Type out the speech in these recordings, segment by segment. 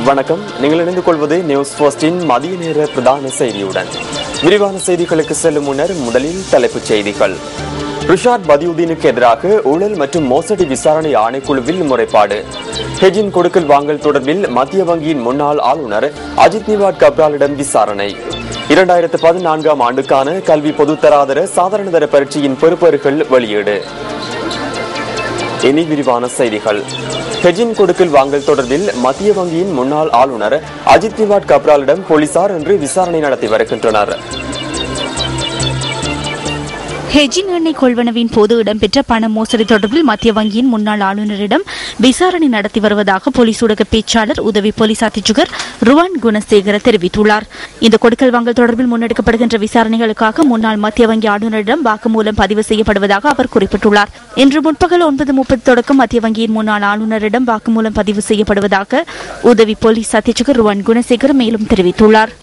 வணக்கம். நீங்கள் இணைந்து கொள்வது நியூஸ் ஃபர்ஸ்டின் மதிய நேர பிரதான செய்தியுடன். விரிவான செய்திகளுக்கு செல்லும் முன்னர் முதலில் தலைப்புச் செய்திகள். ரிஷாட் பதியுதீனுக்கு எதிராக ஊழல் மற்றும் மோசடி விசாரணை ஆணைக்குழுவில் முறைப்பாடு. ஹெஜின் கொடுக்கல் வாங்கல் தொடர்பில் மத்திய வங்கியின் முன்னாள் ஆளுநர் அஜித் நிவாட் கப்ராலிடம் விசாரணை. 2014ஆம் ஆண்டுக்கான கல்வி பொதுத்தராதர சாதாரணதர பரீட்சையின் பெறுபேறுகள் வெளியீடு. இனி விரிவான செய்திகள். ஹெஜின் கொடுக்கல் வாங்கல் தொடர்பில் மத்திய வங்கியின் முன்னாள் ஆளுநர் அஜித் நிவாட் கப்ராலிடம் போலீசார் இன்று விசாரணை நடத்தி வருகின்றனர். ஹெஜின் எண்ணெய் கொள்வனவின் போது இடம்பெற்ற பண மோசடி தொடர்பில் மத்திய வங்கியின் முன்னாள் ஆளுநரிடம் விசாரணை நடத்தி வருவதாக போலீஸ் ஊடக பேச்சாளர் உதவி போலீஸ் அத்தியட்சகர் ருவான் குணசேகர தெரிவித்துள்ளார். இந்த கொடுக்கல் வாங்கல் தொடர்பில் முன்னெடுக்கப்படுகின்ற விசாரணைகளுக்காக முன்னாள் மத்திய வங்கி ஆளுநரிடம் வாக்குமூலம் பதிவு செய்யப்படுவதாக அவர் குறிப்பிட்டுள்ளார். இன்று முற்பகல் 9:30 தொடக்கம் மத்திய வங்கியின் முன்னாள் ஆளுநரிடம் வாக்குமூலம் பதிவு செய்யப்படுவதாக உதவி போலீஸ் அத்தியட்சகர் ருவான் குணசேகர் மேலும் தெரிவித்துள்ளார்.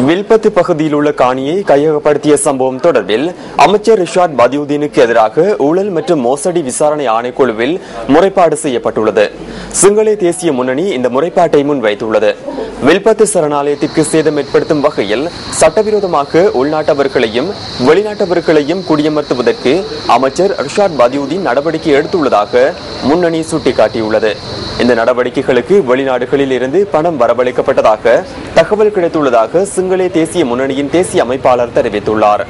வில்பத்து பகுதியில் உள்ள காணியை கையகப்படுத்திய சம்பவம் தொடர்பில் அமைச்சர் ரிஷாட் பதியுதீனுக்கு எதிராக ஊழல் மற்றும் மோசடி விசாரணை ஆணைக்குழுவில் முறைப்பாடு செய்யப்பட்டுள்ளது. சிங்கள தேசிய முன்னணி இந்த முறைப்பாட்டை முன்வைத்துள்ளது. வில்பத்து சரணாலயத்திற்கு சேதம் ஏற்படுத்தும் வகையில் சட்டவிரோதமாக உள்நாட்டவர்களையும் வெளிநாட்டவர்களையும் குடியமர்த்துவதற்கு அமைச்சர் ரிஷாட் பதியுதீன் நடவடிக்கை எடுத்துள்ளதாக முன்னணி சுட்டிக்காட்டியுள்ளது. இந்த நடவடிக்கைகளுக்கு வெளிநாடுகளில் இருந்து பணம் வரவழைக்கப்பட்டதாக தகவல் கிடைத்துள்ளதாக சிங்கள தேசிய முன்னணியின் தேசிய அமைப்பாளர் தெரிவித்துள்ளார்.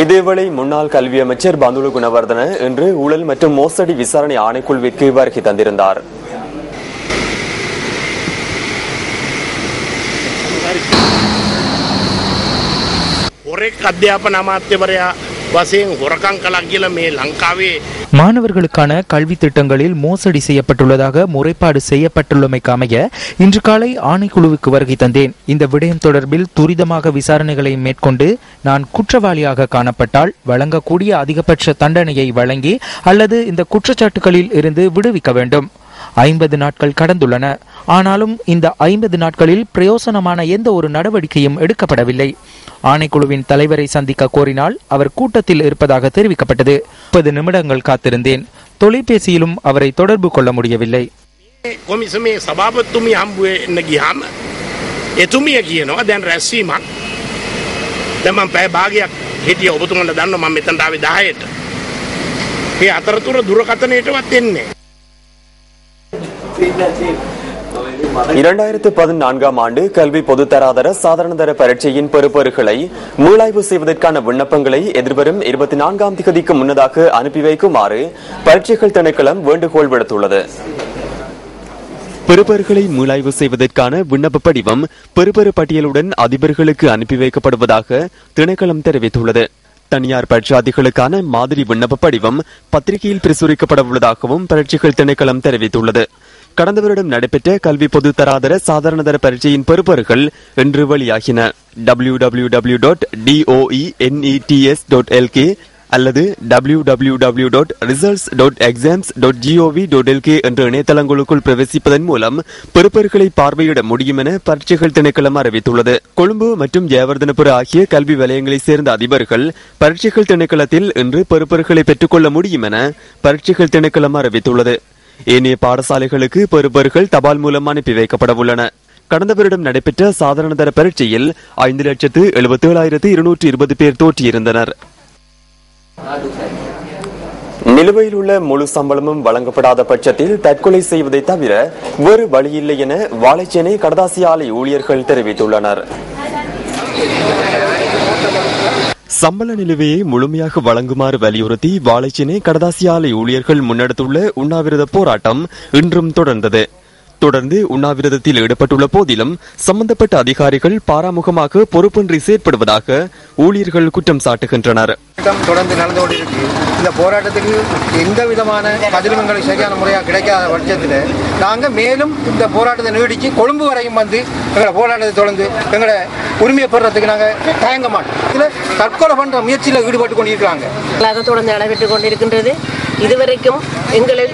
இதேவேளை முன்னாள் கல்வி அமைச்சர் பந்துல குணவர்தன இன்று ஊழல் மற்றும் மோசடி விசாரணை ஆணைக்குழுவிற்கு வருகை தந்திருந்தார். மாணவர்களுக்கான கல்வி திட்டங்களில் மோசடி செய்யப்பட்டுள்ளதாக முறைப்பாடு செய்யப்பட்டுள்ளமைக்கு அமைய இன்று காலை ஆணைக்குழுவுக்கு வருகை தந்தேன். இந்த விடயம் தொடர்பில் துரிதமாக விசாரணைகளை மேற்கொண்டு நான் குற்றவாளியாக காணப்பட்டால் வழங்கக்கூடிய அதிகபட்ச தண்டனையை வழங்கி அல்லது இந்த குற்றச்சாட்டுகளில் இருந்து விடுவிக்க வேண்டும். 50 நாட்கள் கடந்துள்ளன. ஆனாலும் இந்த 50 நாட்களில் பிரயோசனமான எந்த ஒரு நடவடிக்கையும் எடுக்கப்படவில்லை. ஆணைக்குழுவின் தலைவரை சந்திக்க கோரினால் அவர் கூட்டத்தில் இருப்பதாக தெரிவிக்கப்பட்டது. 30 நிமிடங்கள் காத்திருந்தேன். தொலைபேசியிலும் அவரை தொடர்பு கொள்ள முடியவில்லை. ஆண்டு கல்வி பொதுத்தராதர சாதாரணதர பரீட்சையின் பெறுபேறுகளை மீளாய்வு செய்வதற்கான விண்ணப்பங்களை எதிர்வரும் 24ஆம் தேதிக்கு முன்னதாக அனுப்பி வைக்குமாறு பரீட்சைகள் திணைக்களம் வேண்டுகோள் விடுத்துள்ளது. பெறுபேறுகளை மீளாய்வு செய்வதற்கான விண்ணப்ப படிவம் பெறுபேறு பட்டியலுடன் அதிபர்களுக்கு அனுப்பி வைக்கப்படுவதாக திணைக்களம் தெரிவித்துள்ளது. தனியார் பரீட்சாதிகளுக்கான மாதிரி விண்ணப்ப படிவம் பத்திரிகையில் பிரசுரிக்கப்பட உள்ளதாகவும் பரீட்சைகள் திணைக்களம் தெரிவித்துள்ளது. கடந்த வருடம் நடைபெற்ற கல்வி பொது தராதர சாதாரணதர பரீட்சையின் பெறுபேறுகள் இன்று வெளியாகின. www.doenets.lk அல்லது www.results.exams.gov.lk என்ற இணையதளங்களுக்குள் பிரவேசிப்பதன் மூலம் பெறுபேறுகளை பார்வையிட முடியும் என பரீட்சைகள் திணைக்களம் அறிவித்துள்ளது. கொழும்பு மற்றும் ஜெயவர்தனபுர ஆகிய கல்வி வலயங்களைச் சேர்ந்த அதிபர்கள் பரீட்சைகள் திணைக்களத்தில் இன்று பெறுபேறுகளை பெற்றுக்கொள்ள முடியும் என பரீட்சைகள் திணைக்களம் அறிவித்துள்ளது. ஏனைய பாடசாலைகளுக்கு பெறுபேறுகள் தபால் மூலம் அனுப்பி வைக்கப்பட உள்ளன. கடந்த வருடம் நடைபெற்ற சாதாரணதர பரீட்சையில் 5,77,220 பேர் தோற்றியிருந்தனர். நிலுவையில் உள்ள முழு சம்பளமும் வழங்கப்படாத பட்சத்தில் தற்கொலை செய்வதை தவிர வேறு வழியில்லை என வாழைச்சேனை கடதாசி ஆலை ஊழியர்கள் தெரிவித்துள்ளனர். சம்பள நிலுவையை முழுமையாக வழங்குமாறு வலியுறுத்தி வாழைச்சேனை கடதாசி ஆலை ஊழியர்கள் முன்னெடுத்துள்ள உண்ணாவிரத போராட்டம் இன்றும் தொடர்ந்தது. தொடர்ந்து உண்ணாவிரதத்தில் ஈடுபட்டுள்ள போதிலும் சம்பந்தப்பட்ட அதிகாரிகள் பாராமுகமாக பொறுப்பின்றி செயற்படுவதாக ஊழியர்கள் குற்றம் சாட்டுகின்றனர். தொடர்ந்து நடந்து கொண்டிருக்கு. இந்த போராட்டத்துக்கு எந்த விதமான பதிலுங்களை சரியான முறையாக கிடைக்காத பட்சத்தில் நாங்கள் மேலும் இந்த போராட்டத்தை நீடிச்சு கொழும்பு வரையும் வந்து எங்களை போராட்டத்தை தொடர்ந்து எங்களை உரிமையை பெறுறதுக்கு நாங்கள் தயங்க மாட்டோம். இதில் தற்கொலை பண்ற முயற்சியில் ஈடுபட்டு கொண்டிருக்கிறாங்க. தொடர்ந்து நடைபெற்றுக் கொண்டிருக்கின்றது. இதுவரைக்கும் எங்களை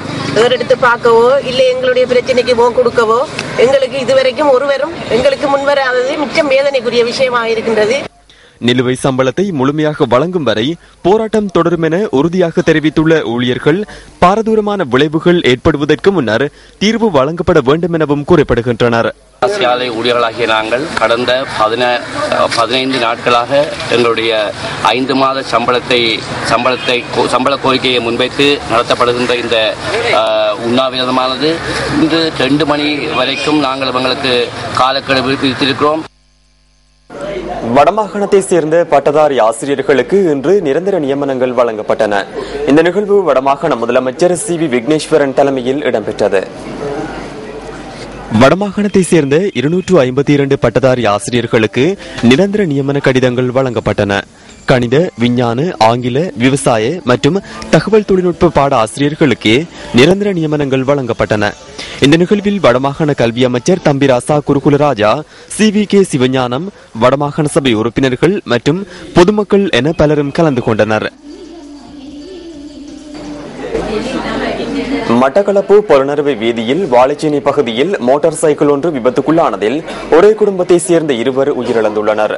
ஏறெடுத்து பார்க்கவோ இல்லை எங்களுடைய பிரச்சனைக்கு முகம் கொடுக்கவோ எங்களுக்கு இதுவரைக்கும் ஒருவரும் எங்களுக்கு முன்வராதது மிச்சம் வேதனைக்குரிய விஷயமாக இருக்கின்றது. நிலுவை சம்பளத்தை முழுமையாக வழங்கும் வரை போராட்டம் தொடரும் என உறுதியாக தெரிவித்துள்ள ஊழியர்கள் பாரதூரமான விளைவுகள் ஏற்படுவதற்கு முன்னர் தீர்வு வழங்கப்பட வேண்டும் எனவும் குறிப்பிடுகின்றனர். ஆலை ஊழியர்களாகிய நாங்கள் கடந்த 15 நாட்களாக எங்களுடைய 5 மாத சம்பள கோரிக்கையை முன்வைத்து நடத்தப்படுகின்ற இந்த உண்ணாவிரதமானது இன்று 2 மணி வரைக்கும் நாங்கள் எங்களுக்கு காலக்கெடு விதித்திருக்கிறோம். வடமாகாணத்தை சேர்ந்த பட்டதாரி ஆசிரியர்களுக்கு இன்று நிரந்தர நியமனங்கள் வழங்கப்பட்டன. இந்த நிகழ்வு வடமாகாண முதலமைச்சர் சி.வி. விக்னேஸ்வரன் தலைமையில் இடம்பெற்றது. வடமாகாணத்தை சேர்ந்த 252 பட்டதாரி ஆசிரியர்களுக்கு நிரந்தர நியமன கடிதங்கள் வழங்கப்பட்டன. கணித, விஞ்ஞான, ஆங்கில, விவசாய மற்றும் தகவல் தொழில்நுட்ப பாட ஆசிரியர்களுக்கு நிரந்தர நியமனங்கள் வழங்கப்பட்டன. இந்த நிகழ்வில் வடமாகாண கல்வி அமைச்சர் தம்பிராசா குருகுலராஜா, சி.வி.கே. சிவஞானம், வடமாகாண சபை உறுப்பினர்கள் மற்றும் பொதுமக்கள் என பலரும் கலந்து கொண்டனர். மட்டக்களப்பு பொலனறுவை வீதியில் வாழைச்சேனை பகுதியில் மோட்டார் சைக்கிள் ஒன்று விபத்துக்குள்ளானதில் ஒரே குடும்பத்தை சேர்ந்த 2 உயிரிழந்துள்ளனர்.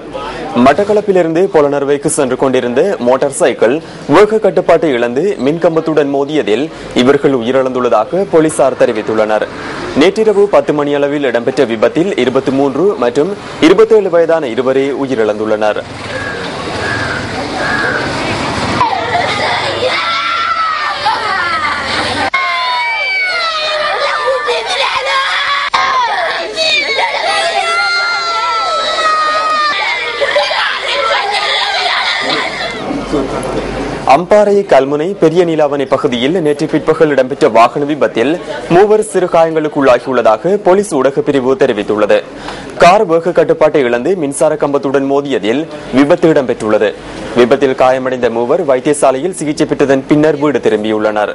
மட்டக்களப்பிலிருந்து பொலனறுவைக்கு சென்று கொண்டிருந்த மோட்டார் சைக்கிள் வேக கட்டுப்பாட்டை இழந்து மின்கம்பத்துடன் மோதியதில் இவர்கள் உயிரிழந்துள்ளதாக போலீசார் தெரிவித்துள்ளனர். நேற்றிரவு 10 மணி அளவில் இடம்பெற்ற விபத்தில் 23 மற்றும் 27 வயதான 2 உயிரிழந்துள்ளனர். அம்பாறை கல்முனை பெரிய நீலாவணை பகுதியில் நேற்று பிற்பகல் இடம்பெற்ற வாகன விபத்தில் 3 சிறு காயங்களுக்குள்ளாகியுள்ளதாக போலீஸ் ஊடக பிரிவு தெரிவித்துள்ளது. கார் வேக கட்டுப்பாட்டை இழந்து மின்சார கம்பத்துடன் மோதியதில் விபத்து இடம்பெற்றுள்ளது. விபத்தில் காயமடைந்த 3 வைத்தியசாலையில் சிகிச்சை பெற்றதன் பின்னர் வீடு திரும்பியுள்ளனர்.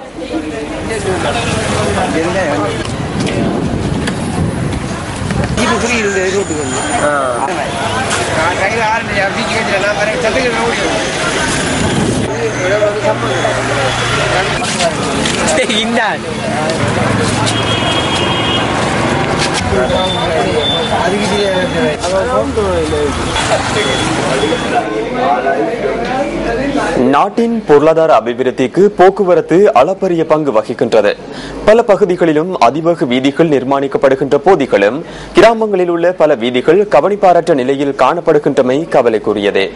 நாட்டின் பொருளாதார அபிவிருத்திக்கு போக்குவரத்து அளப்பரிய பங்கு வகிக்கின்றது. பல பகுதிகளிலும் அதிவேக வீதிகள் நிர்மாணிக்கப்படுகின்ற போதிலும் கிராமங்களில் உள்ள பல வீதிகள் கவனிப்பாரற்ற நிலையில் காணப்படுகின்றமை கவலைக்குரியதே.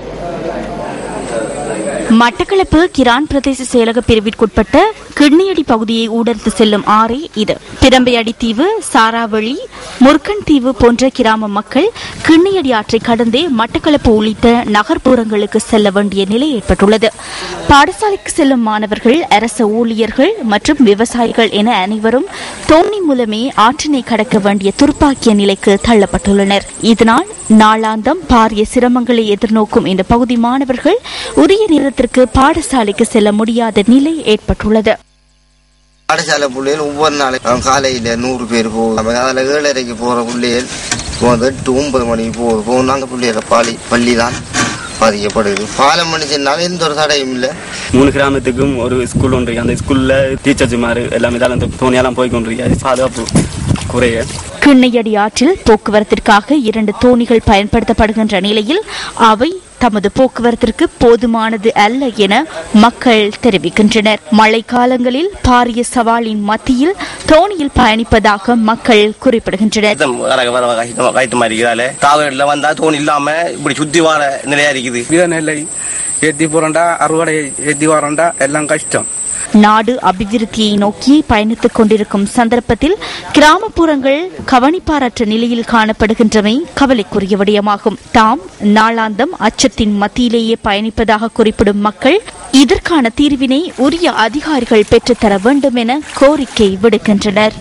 மட்டக்களப்பு கிரான் பிரதேச செயலக பிரிவிற்குட்பட்ட கிண்ணியடி பகுதியை ஊடறுத்து செல்லும் ஆறே இது. பிரம்பையடி தீவு, சாராவளி, முருக்கன் தீவு போன்ற கிராம மக்கள் கிண்ணியடி ஆற்றை கடந்தே மட்டக்களப்பு உள்ளிட்ட நகர்ப்புறங்களுக்கு செல்ல வேண்டிய நிலை ஏற்பட்டுள்ளது. பாடசாலைக்கு செல்லும் மாணவர்கள், அரசு ஊழியர்கள் மற்றும் விவசாயிகள் என அனைவரும் தோணி மூலமே ஆற்றினை கடக்க வேண்டிய துர்ப்பாக்கிய நிலைக்கு தள்ளப்பட்டுள்ளனர். இதனால் நாளாந்தம் பாரிய சிரமங்களை எதிர்நோக்கும் இந்த பகுதி மாணவர்கள் உரிய நேரத்திற்கு பாடசாலைக்கு செல்ல முடியாத நிலை ஏற்பட்டுள்ளது. பாடசாலை பிள்ளைகள் ஒவ்வொரு நாளைக்கும் காலையில் 100 பேர் போகும். அதில் 7:30 போகிற பிள்ளைகள் 8-9 மணிக்கு போகும். நாங்கள் பிள்ளைகளை பள்ளி தான் பாதிக்கப்படுது. பாலம் பண்ணிச்சுனால எந்த ஒரு தடையும் இல்லை. 3 கிராமத்துக்கும் ஒரு ஸ்கூல் ஒன்று. அந்த ஸ்கூலில் டீச்சர்ஸ் மாதிரி எல்லாமே தான் தோணியெல்லாம் போய்கொண்டிருக்காரு. பாதுகாப்பு குறைய கிண்ணியடி ஆற்றில் போக்குவரத்திற்காக 2 தோணிகள் பயன்படுத்தப்படுகின்ற நிலையில் அவை தமது போக்குவரத்திற்கு போதுமானது அல்ல என மக்கள் தெரிவிக்கின்றனர். மழை காலங்களில் பாரிய சவாலின் மத்தியில் தோணியில் பயணிப்பதாக மக்கள் குறிப்பிடுகின்றனர். தோணி இல்லாம இப்படி சுத்தி வார நிலையா இருக்குது. நெல்லை ஏத்தி போறண்டா, அறுவடை ஏத்தி வரண்டா, எல்லாம் கஷ்டம். நாடு அபிவிருத்தியை நோக்கி பயணித்துக் கொண்டிருக்கும் சந்தர்ப்பத்தில் கிராமப்புறங்கள் கவனிப்பாரற்ற நிலையில் காணப்படுகின்றமை கவலைக்குரிய விடயமாகும். தாம் நாளாந்தம் அச்சத்தின் மத்தியிலேயே பயணிப்பதாக குறிப்பிடும் மக்கள் இதற்கான தீர்வினை உரிய அதிகாரிகள் பெற்றுத்தர வேண்டும் என கோரிக்கை விடுக்கின்றனர்.